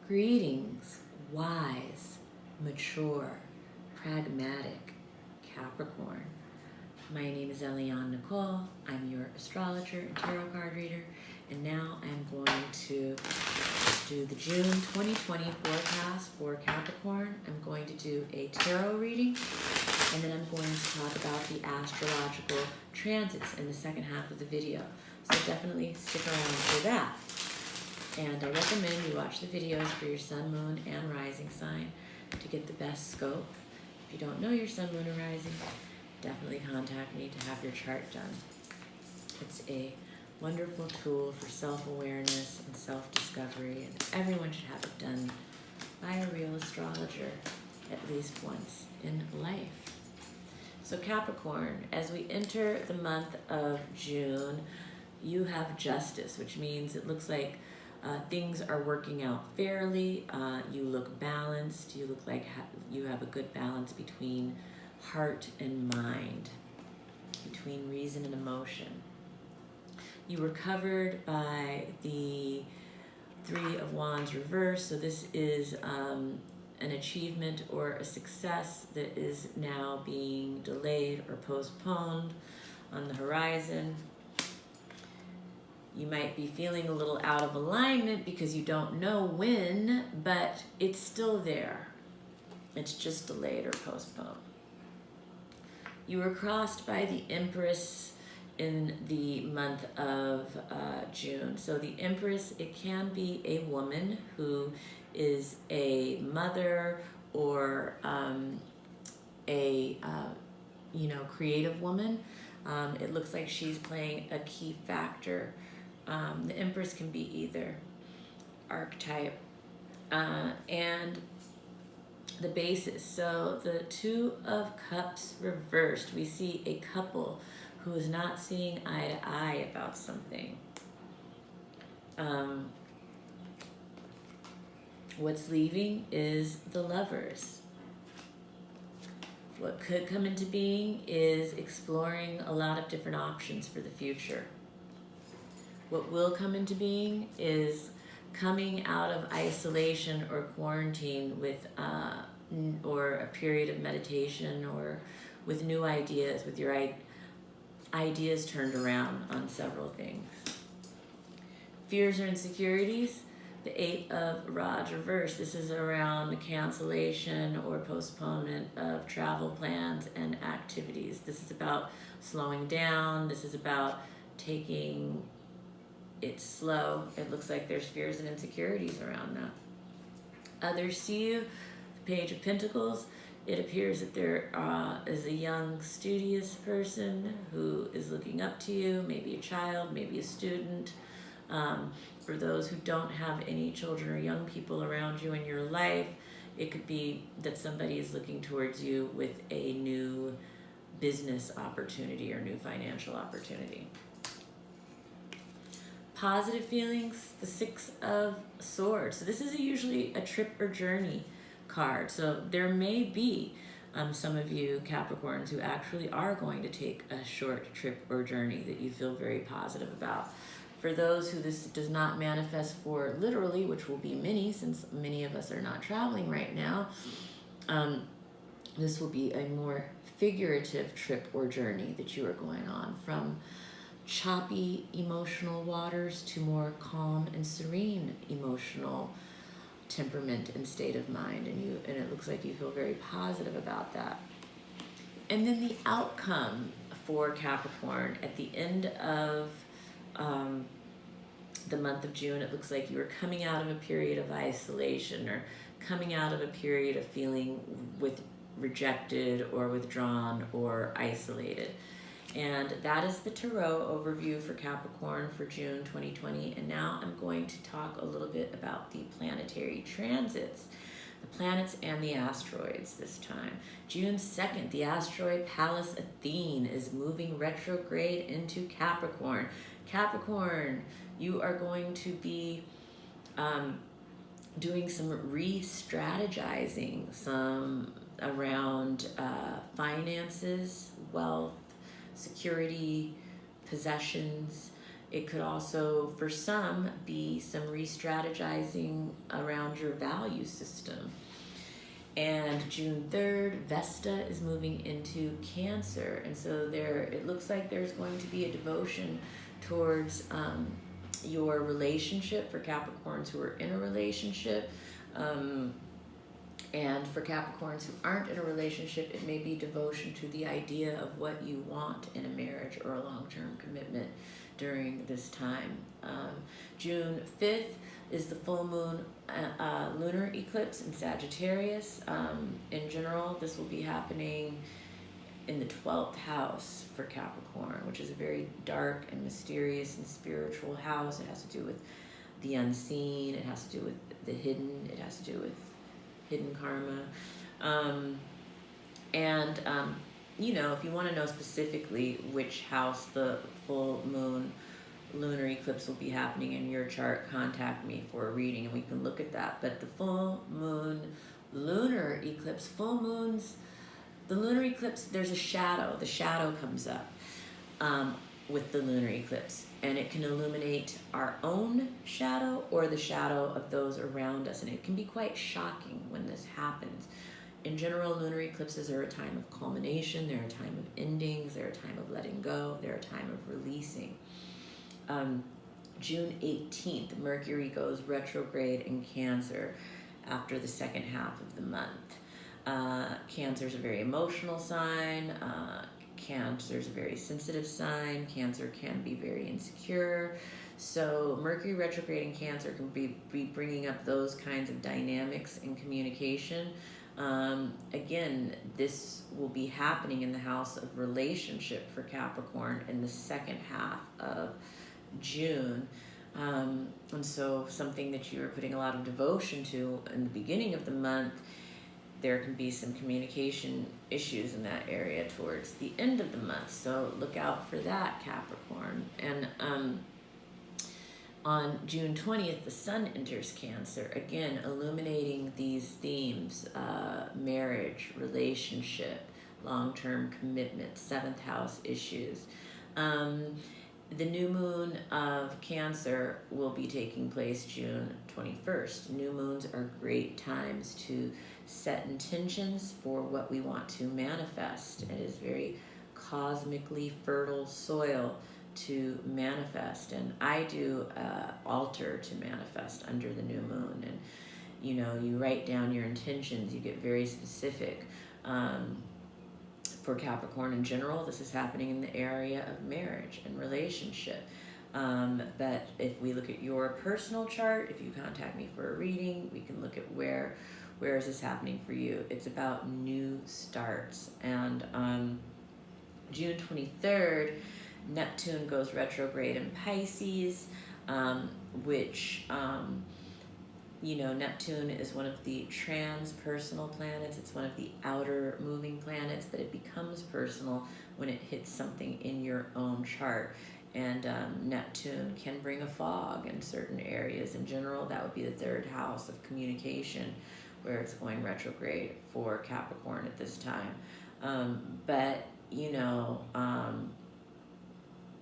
Greetings, wise, mature, pragmatic Capricorn. My name is Eliane Nicole. I'm your astrologer and tarot card reader, and now I'm going to do the June 2020 forecast for Capricorn. I'm going to do a tarot reading, and then I'm going to talk about the astrological transits in the second half of the video. So definitely stick around for that. And I recommend you watch the videos for your sun, moon, and rising sign to get the best scope. If you don't know your sun, moon, or rising, definitely contact me to have your chart done. It's a wonderful tool for self-awareness and self-discovery, and everyone should have it done by a real astrologer at least once in life. So Capricorn, as we enter the month of June, you have justice, which means it looks like things are working out fairly. You look balanced. You look like you have a good balance between heart and mind, between reason and emotion. You were covered by the Three of Wands reverse, so this is an achievement or a success that is now being delayed or postponed on the horizon. You might be feeling a little out of alignment because you don't know when, but it's still there. It's just delayed or postponed. You were crossed by the Empress in the month of June. So the Empress, it can be a woman who is a mother or creative woman. It looks like she's playing a key factor. The Empress can be either archetype and the basis. So the Two of Cups reversed, we see a couple who is not seeing eye to eye about something. What's leaving is the Lovers. What could come into being is exploring a lot of different options for the future. What will come into being is coming out of isolation or quarantine with, or a period of meditation, or with new ideas, with your ideas turned around on several things. Fears or insecurities, the Eight of Rods reverse. This is around cancellation or postponement of travel plans and activities. This is about slowing down. This is about taking it slow. It looks like there's fears and insecurities around that. Others see you, the Page of Pentacles. It appears that there is a young, studious person who is looking up to you, maybe a child, maybe a student. For those who don't have any children or young people around you in your life, it could be that somebody is looking towards you with a new business opportunity or new financial opportunity. Positive feelings, the Six of Swords. So this is usually a trip or journey card. So there may be some of you Capricorns who actually are going to take a short trip or journey that you feel very positive about. For those who this does not manifest for literally, which will be many, since many of us are not traveling right now, this will be a more figurative trip or journey that you are going on, from choppy emotional waters to more calm and serene emotional temperament and state of mind, and it looks like you feel very positive about that. And then the outcome for Capricorn at the end of the month of June, it looks like you are coming out of a period of isolation, or coming out of a period of feeling rejected or withdrawn or isolated. And that is the tarot overview for Capricorn for June 2020. And now I'm going to talk a little bit about the planetary transits, the planets and the asteroids this time. June 2nd, the asteroid Pallas Athene is moving retrograde into Capricorn. Capricorn, you are going to be doing some re-strategizing, some around finances, wealth, security, possessions, It could also, for some, be some re-strategizing around your value system. And June 3rd, Vesta is moving into Cancer. And so it looks like there's going to be a devotion towards your relationship for Capricorns who are in a relationship. And for Capricorns who aren't in a relationship, it may be devotion to the idea of what you want in a marriage or a long-term commitment during this time. June 5th is the full moon lunar eclipse in Sagittarius. In general, this will be happening in the 12th house for Capricorn, which is a very dark and mysterious and spiritual house. It has to do with the unseen. It has to do with the hidden. It has to do with hidden karma. You know, if you want to know specifically which house the full moon lunar eclipse will be happening in your chart, contact me for a reading and we can look at that. But the full moon lunar eclipse, full moons, the lunar eclipse, there's a shadow. The shadow comes up with the lunar eclipse, and it can illuminate our own shadow or the shadow of those around us, and it can be quite shocking when this happens. In general, lunar eclipses are a time of culmination, they're a time of endings, they're a time of letting go, they're a time of releasing. June 18th, Mercury goes retrograde in Cancer after the second half of the month. Cancer is a very emotional sign. Cancer is a very sensitive sign. Cancer can be very insecure. So Mercury retrograde in Cancer can be bringing up those kinds of dynamics in communication. Again, this will be happening in the house of relationship for Capricorn in the second half of June. And so something that you are putting a lot of devotion to in the beginning of the month, there can be some communication issues in that area towards the end of the month. So look out for that, Capricorn. And on June 20th, the sun enters Cancer, again, illuminating these themes, marriage, relationship, long-term commitment, seventh house issues. The new moon of Cancer will be taking place June 21st. New moons are great times to set intentions for what we want to manifest. It is very cosmically fertile soil to manifest, and I do altar to manifest under the new moon. And you know, you write down your intentions, you get very specific. For Capricorn in general, this is happening in the area of marriage and relationship. But if we look at your personal chart, if you contact me for a reading, we can look at where is this happening for you. It's about new starts. And June 23rd, Neptune goes retrograde in Pisces, which, you know, Neptune is one of the transpersonal planets. It's one of the outer moving planets, but it becomes personal when it hits something in your own chart. And Neptune can bring a fog in certain areas. In general, that would be the third house of communication, where it's going retrograde for Capricorn at this time. But, you know,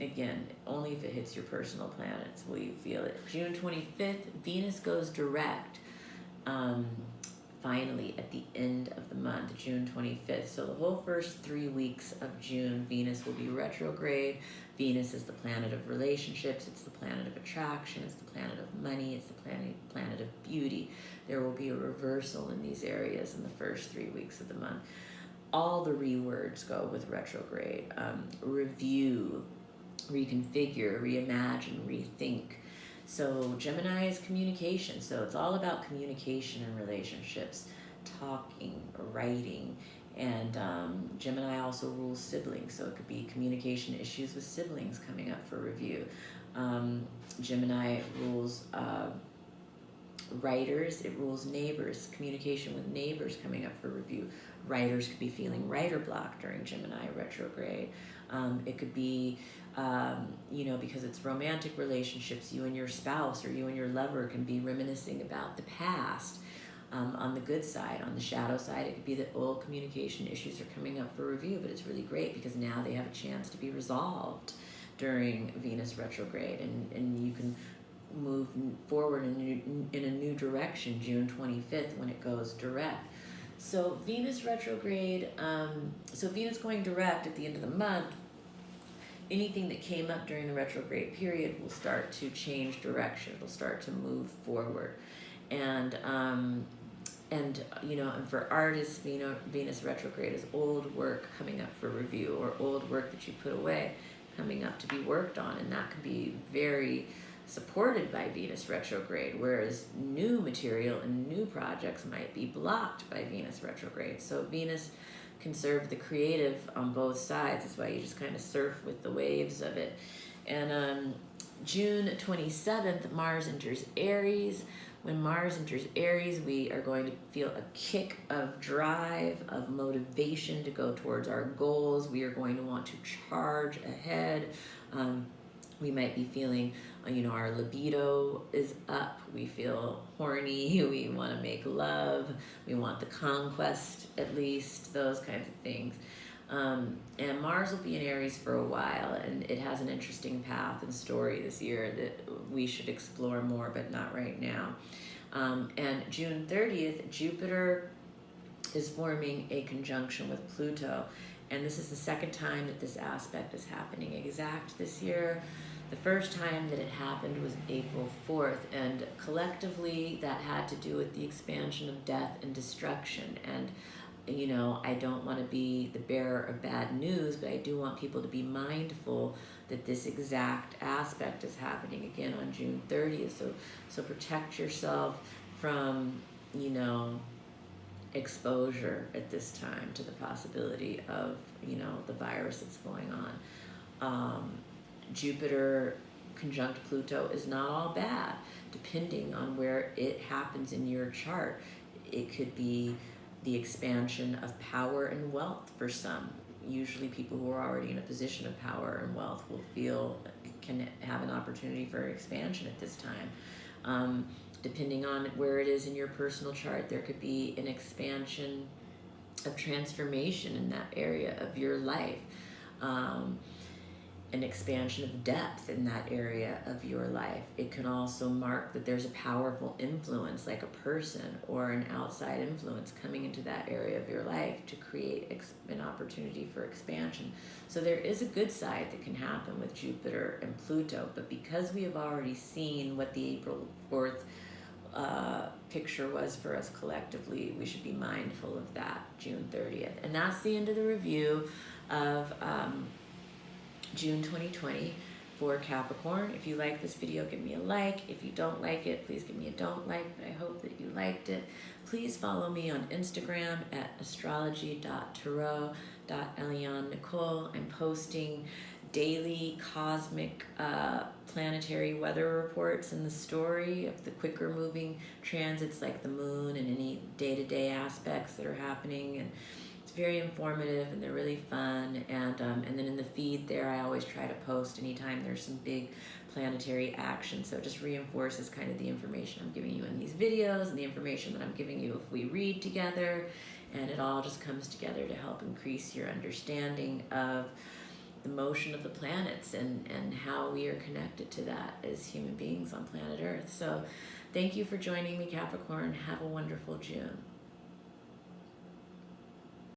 again, only if it hits your personal planets will you feel it. June 25th, Venus goes direct, finally, at the end of the month, June 25th. So the whole first 3 weeks of June, Venus will be retrograde. Venus is the planet of relationships. It's the planet of attraction. It's the planet of money. It's the planet of beauty. There will be a reversal in these areas in the first 3 weeks of the month. All the words go with retrograde. Review, reconfigure, reimagine, rethink. So Gemini is communication. So it's all about communication and relationships, talking, writing, and Gemini also rules siblings. So it could be communication issues with siblings coming up for review. Gemini rules writers, it rules neighbors, communication with neighbors coming up for review. Writers could be feeling writer block during Gemini retrograde. It could be, you know, because it's romantic relationships, you and your spouse or you and your lover can be reminiscing about the past. On the good side, on the shadow side, it could be that old communication issues are coming up for review, but it's really great because now they have a chance to be resolved during Venus retrograde, and you can move forward in a new direction June 25th when it goes direct. So Venus retrograde, so Venus going direct at the end of the month, anything that came up during the retrograde period will start to change direction. It'll start to move forward. And and for artists, Venus retrograde is old work coming up for review, or old work that you put away coming up to be worked on, and that can be very supported by Venus retrograde, whereas new material and new projects might be blocked by Venus retrograde. So Venus can serve the creative on both sides. That's why you just kind of surf with the waves of it. And June 27th, Mars enters Aries. When Mars enters Aries, we are going to feel a kick of drive, of motivation to go towards our goals. We are going to want to charge ahead. We might be feeling, our libido is up. We feel horny. We want to make love. We want the conquest, at least, those kinds of things. And Mars will be in Aries for a while, and it has an interesting path and story this year that we should explore more, but not right now. And June 30th, Jupiter is forming a conjunction with Pluto, and this is the second time that this aspect is happening exact this year. The first time that it happened was April 4th, and collectively that had to do with the expansion of death and destruction. And I don't want to be the bearer of bad news, but I do want people to be mindful that this exact aspect is happening again on June 30th. So protect yourself from, exposure at this time to the possibility of, the virus that's going on. Jupiter conjunct Pluto is not all bad, depending on where it happens in your chart. It could be the expansion of power and wealth for some. Usually people who are already in a position of power and wealth can have an opportunity for expansion at this time. Depending on where it is in your personal chart, there could be an expansion of transformation in that area of your life. An expansion of depth in that area of your life. It can also mark that there's a powerful influence, like a person or an outside influence coming into that area of your life to create an opportunity for expansion. So there is a good side that can happen with Jupiter and Pluto, but because we have already seen what the April 4th picture was for us collectively, we should be mindful of that June 30th. And that's the end of the review of June 2020 for Capricorn. If you like this video, give me a like. If you don't like it, please give me a don't like, but I hope that you liked it. Please follow me on Instagram at astrology.tarot.Eliane Nicole. I'm posting daily cosmic planetary weather reports in the story of the quicker moving transits like the moon and any day-to-day aspects that are happening. And it's very informative, and they're really fun. And then in the feed there, I always try to post anytime there's some big planetary action. So it just reinforces kind of the information I'm giving you in these videos and the information that I'm giving you if we read together. And it all just comes together to help increase your understanding of the motion of the planets and how we are connected to that as human beings on planet Earth. So thank you for joining me, Capricorn. Have a wonderful June.